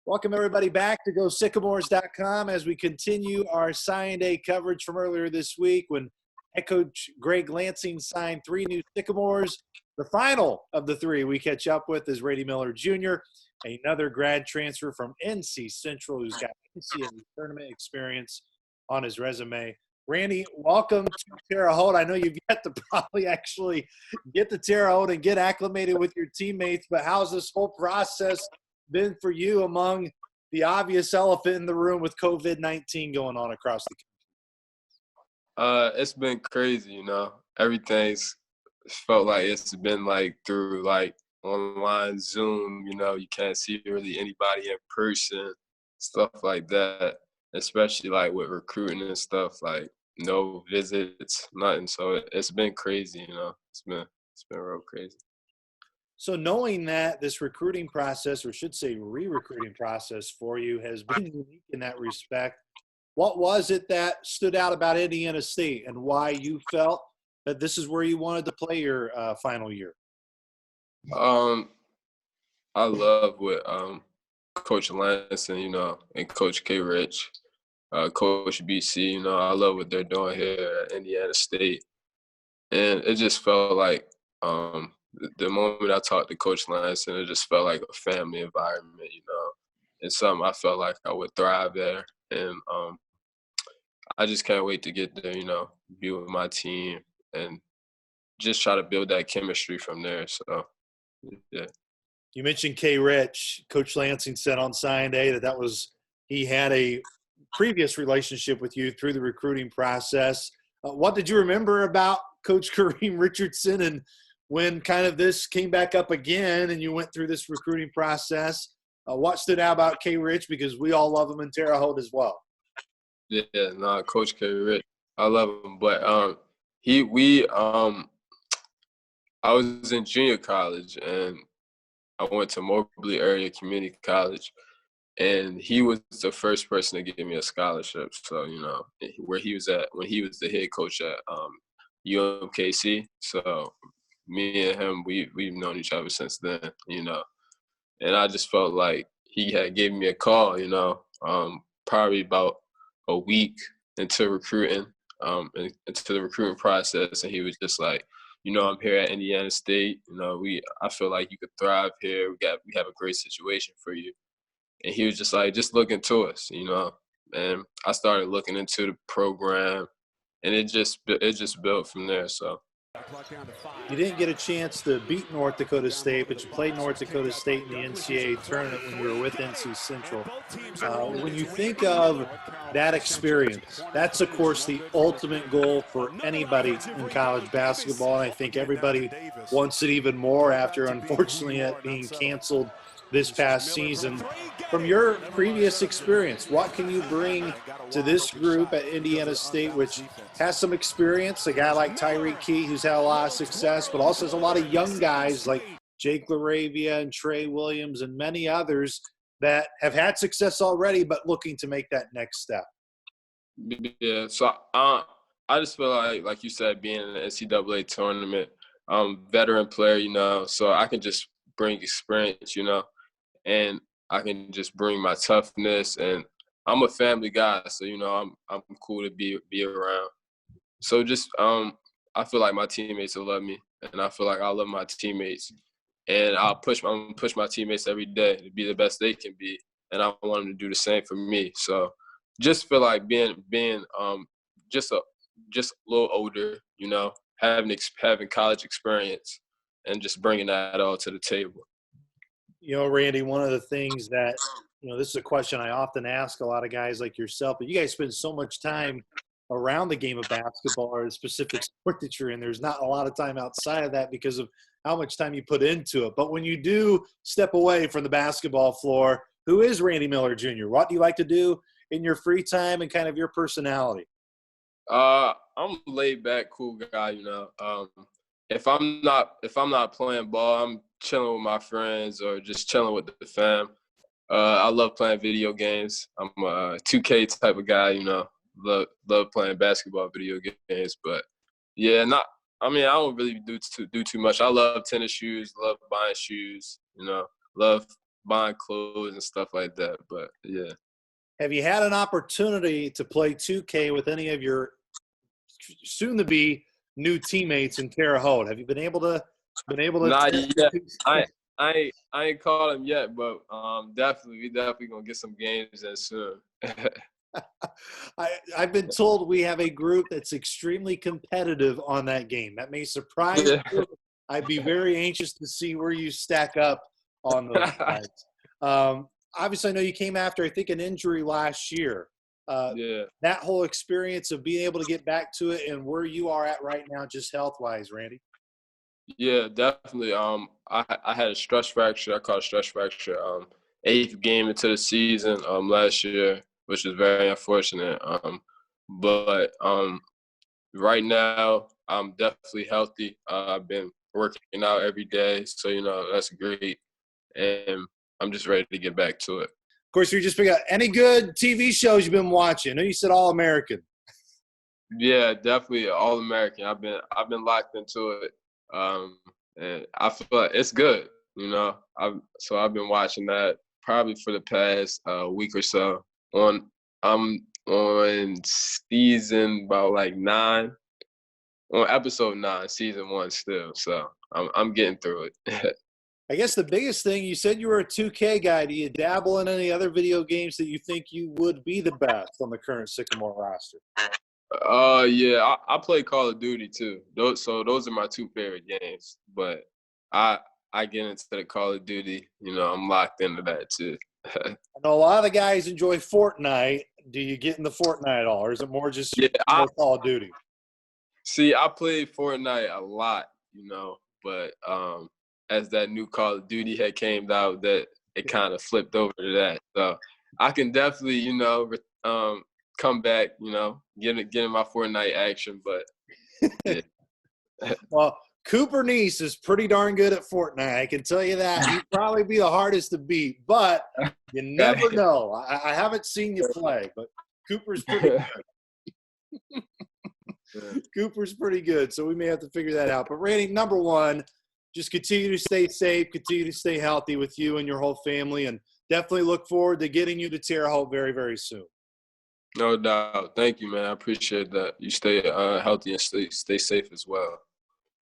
Welcome everybody back to GoSycamores.com as we continue our sign day coverage from earlier this week when head coach Greg Lansing signed 3 new Sycamores. The final of the 3 we catch up with is Randy Miller Jr., another grad transfer from NC Central who's got NCAA Tournament experience on his resume. Randy, welcome to Terre Haute. I know you've yet to probably actually get to Terre Haute and get acclimated with your teammates, but how's this whole process been for you among the obvious elephant in the room with COVID-19 going on across the country? It's been crazy, Everything's felt like it's been through online Zoom, you can't see really anybody in person, stuff like that, especially with recruiting and stuff, no visits, nothing. So it's been crazy, It's been real crazy. So knowing that this recruiting process, or should say re-recruiting process for you, has been unique in that respect, what was it that stood out about Indiana State and why you felt that this is where you wanted to play your final year? I love what Coach Lansing, and Coach K. Rich, Coach BC, I love what they're doing here at Indiana State. And it just felt like the moment I talked to Coach Lansing, it just felt like a family environment, and something I felt like I would thrive there. And I just can't wait to get there, be with my team and just try to build that chemistry from there. So, yeah. You mentioned K. Rich. Coach Lansing said on sign day he had a previous relationship with you through the recruiting process. What did you remember about Coach Richardson and when kind of this came back up again and you went through this recruiting process? What stood out about K. Rich? Because we all love him in Terre Haute as well. Yeah, Coach K. Rich, I love him. But I was in junior college and I went to Mobley Area Community College, and he was the first person to give me a scholarship. So, where he was at when he was the head coach at UMKC. So me and him, we've known each other since then, and I just felt like he had given me a call, probably about a week into recruiting, into the recruiting process, and he was just like, I'm here at Indiana State. I feel like you could thrive here. We have a great situation for you. And he was just like, just look into us, And I started looking into the program, and it just built from there. So. You didn't get a chance to beat North Dakota State, but you played North Dakota State in the NCAA tournament when you were with NC Central. When you think of that experience, that's, of course, the ultimate goal for anybody in college basketball, and I think everybody wants it even more after, unfortunately, it being canceled this past season. From your previous experience, what can you bring to this group at Indiana State, which has some experience, a guy like Tyreek Key who's had a lot of success, but also has a lot of young guys like Jake LaRavia and Trey Williams and many others that have had success already but looking to make that next step? Yeah, so I just feel like you said, being in the NCAA tournament, veteran player, so I can just bring experience, and I can just bring my toughness, and I'm a family guy, so I'm cool to be around. So just I feel like my teammates will love me, and I feel like I love my teammates, and I'm gonna push my teammates every day to be the best they can be, and I want them to do the same for me. So just feel like being just a little older, having college experience, and just bringing that all to the table. Randy, one of the things that, this is a question I often ask a lot of guys like yourself, but you guys spend so much time around the game of basketball or the specific sport that you're in. There's not a lot of time outside of that because of how much time you put into it. But when you do step away from the basketball floor, who is Randy Miller Jr.? What do you like to do in your free time and kind of your personality? I'm a laid back, cool guy, If I'm not playing ball, I'm chilling with my friends or just chilling with the fam. I love playing video games. I'm a 2K type of guy, Love playing basketball video games. But yeah, I don't really do too much. I love tennis shoes, love buying shoes, love buying clothes and stuff like that. But yeah. Have you had an opportunity to play 2K with any of your soon-to-be new teammates in Terre Haute? Have you been able to Not yet. I ain't called him yet, but we definitely gonna get some games in soon. I've been told we have a group that's extremely competitive on that game. That may surprise you. I'd be very anxious to see where you stack up on those guys. Obviously, I know you came after, I think, an injury last year. Yeah. That whole experience of being able to get back to it and where you are at right now, just health-wise, Randy. Yeah, definitely. I had a stress fracture. I caught a stress fracture. 8th game into the season last year, which is very unfortunate. But right now I'm definitely healthy. I've been working out every day, so that's great, and I'm just ready to get back to it. Of course, you're just picking up any good TV shows you've been watching. I know you said All American. Yeah, definitely All American. I've been locked into it. And I feel like it's good, I've been watching that probably for the past week or so. I'm on season about like 9, on episode 9, season 1 still. So I'm getting through it. I guess the biggest thing, you said you were a 2K guy. Do you dabble in any other video games that you think you would be the best on the current Sycamore roster? Yeah, I play Call of Duty too. Those are my 2 favorite games. But I get into the Call of Duty. I'm locked into that too. I know a lot of the guys enjoy Fortnite. Do you get into Fortnite at all, or is it more just more Call of Duty? See, I played Fortnite a lot, but as that new Call of Duty had came out, that it kind of flipped over to that. So I can definitely, come back, getting my Fortnite action, but yeah. Well, Cooper Neese is pretty darn good at Fortnite. I can tell you that. He'd probably be the hardest to beat, but you never know. I haven't seen you play, but Cooper's pretty good. Cooper's pretty good, so we may have to figure that out. But Randy, number one, just continue to stay safe, continue to stay healthy with you and your whole family, and definitely look forward to getting you to Terre Haute very, very soon. No doubt. Thank you, man. I appreciate that. You stay healthy and stay safe as well.